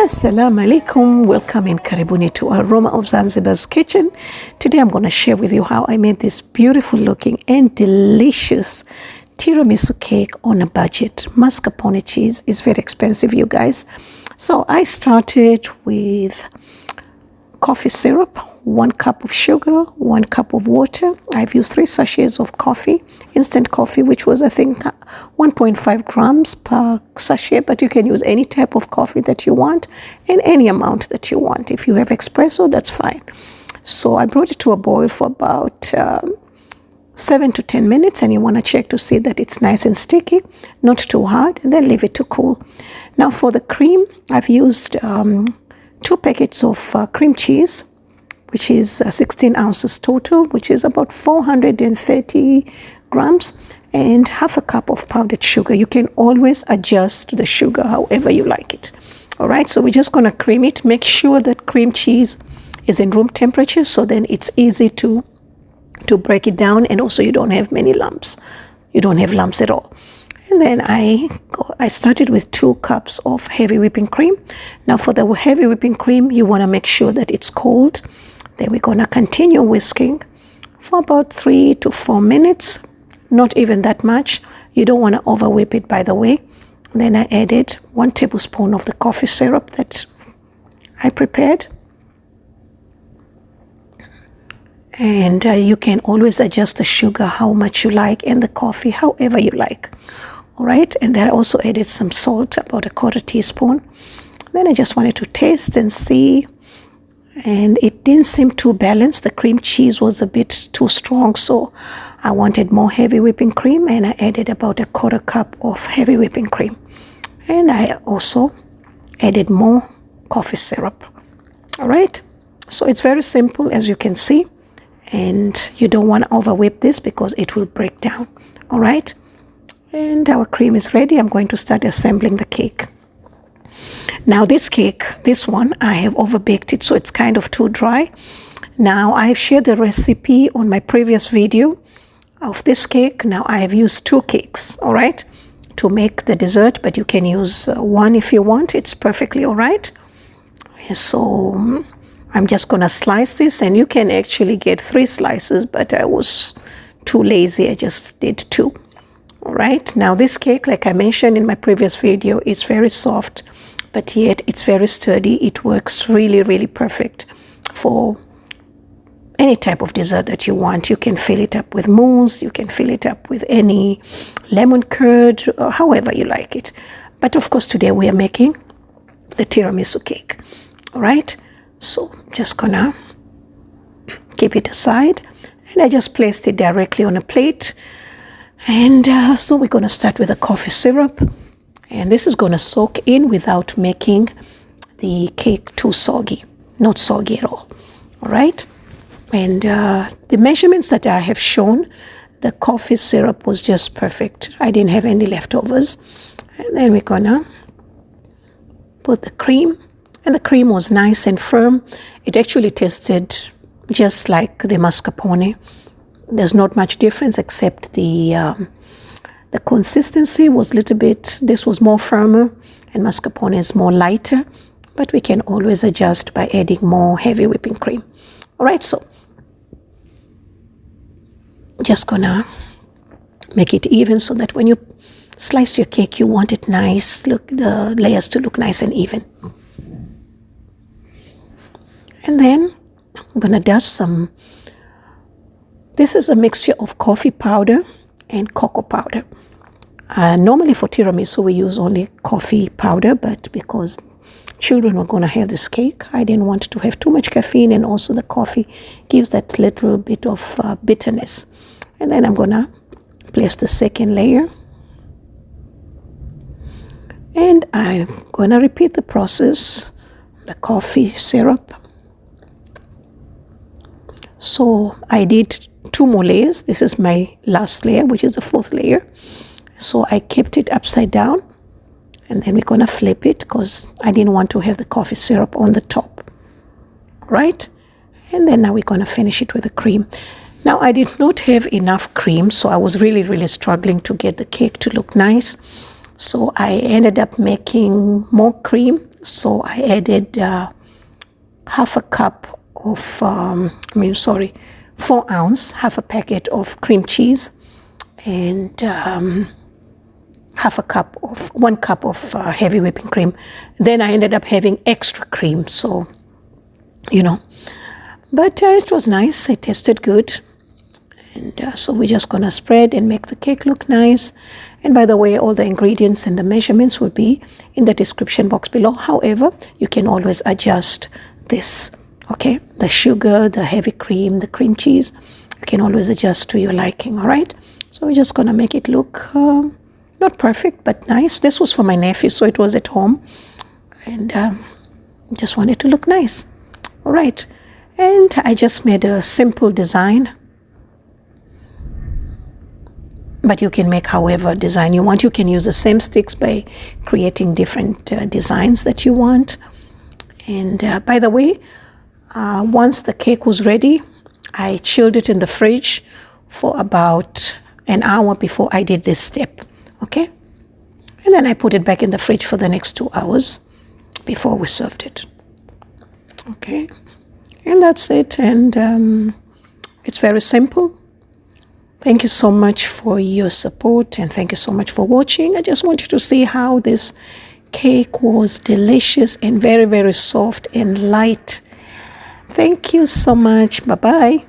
Assalamu alaikum, welcome and karibuni to Aroma of Zanzibar's kitchen. Today I'm going to share with you how I made this beautiful looking and delicious tiramisu cake on a budget. Mascarpone cheese is very expensive, you guys. So I started with coffee syrup, 1 cup of sugar, 1 cup of water. I've used 3 sachets of coffee, instant coffee, which was I think 1.5 grams per sachet, but you can use any type of coffee that you want and any amount that you want. If you have espresso, that's fine. So I brought it to a boil for about 7 to 10 minutes, and you want to check to see that it's nice and sticky, not too hard, and then leave it to cool. Now for the cream, I've used 2 packets of cream cheese, which is 16 ounces total, which is about 430 grams, and half a cup of powdered sugar. You can always adjust the sugar however you like it. All right, so we're just going to cream it. Make sure that cream cheese is in room temperature, so then it's easy to break it down, and also you don't have many lumps. You don't have lumps at all. And then I started with 2 cups of heavy whipping cream. Now for the heavy whipping cream, you want to make sure that it's cold. Then we're going to continue whisking for about 3 to 4 minutes, not even that much. You don't want to over whip it, by the way. Then I added 1 tablespoon of the coffee syrup that I prepared. And you can always adjust the sugar how much you like and the coffee however you like. All right, and then I also added some salt, about 1/4 teaspoon. Then I just wanted to taste and see, and it didn't seem too balanced. The cream cheese was a bit too strong, so I wanted more heavy whipping cream, and I added about 1/4 cup of heavy whipping cream. And I also added more coffee syrup. All right, so it's very simple, as you can see, and you don't want to over whip this because it will break down. All right, and our cream is ready. I'm going to start assembling the cake. Now this cake, this one, I have over baked it, so it's kind of too dry. Now I've shared the recipe on my previous video of this cake. Now I have used 2 cakes, all right, to make the dessert, but you can use 1 if you want. It's perfectly all right. So I'm just gonna slice this, and you can actually get 3 slices, but I was too lazy. I just did 2. All right, now this cake, like I mentioned in my previous video, is very soft, but yet it's very sturdy. It works really, really perfect for any type of dessert that you want. You can fill it up with mousse, you can fill it up with any lemon curd, or however you like it. But of course today we are making the tiramisu cake. All right, so just gonna keep it aside, and I just placed it directly on a plate. And so we're going to start with the coffee syrup, and this is going to soak in without making the cake too soggy, not soggy at all. All right, and the measurements that I have shown, the coffee syrup was just perfect. I didn't have any leftovers. And then we're going to put the cream, and the cream was nice and firm. It actually tasted just like the mascarpone. There's not much difference, except the consistency was a little bit, this was more firmer and mascarpone is more lighter, but we can always adjust by adding more heavy whipping cream. All right, so just gonna make it even so that when you slice your cake, you want it nice, look, the layers to look nice and even. And then I'm gonna dust some. This is a mixture of coffee powder and cocoa powder. Normally for tiramisu we use only coffee powder, but because children were going to have this cake, I didn't want to have too much caffeine, and also the coffee gives that little bit of bitterness. And then I'm going to place the second layer, and I'm going to repeat the process, the coffee syrup. So I did 2 more layers. This is my last layer, which is the 4th layer. So I kept it upside down, and then we're going to flip it because I didn't want to have the coffee syrup on the top. Right? And then now we're going to finish it with the cream. Now I did not have enough cream, so I was really, really struggling to get the cake to look nice. So I ended up making more cream So I added half a cup of, 4 ounce, half a packet of cream cheese, and 1 cup of heavy whipping cream. Then I ended up having extra cream, so, But it was nice. It tasted good. And so we're just going to spread and make the cake look nice. And by the way, all the ingredients and the measurements will be in the description box below. However, you can always adjust this, okay? The sugar, the heavy cream, the cream cheese, you can always adjust to your liking, all right? So we're just going to make it look not perfect, but nice. This was for my nephew, so it was at home. And just want it to look nice, all right? And I just made a simple design. But you can make however design you want. You can use the same sticks by creating different designs that you want. And by the way, once the cake was ready, I chilled it in the fridge for about an hour before I did this step, okay? And then I put it back in the fridge for the next 2 hours before we served it, okay? And that's it, and it's very simple. Thank you so much for your support, and thank you so much for watching. I just want you to see how this cake was delicious and very, very soft and light. Thank you so much. Bye-bye.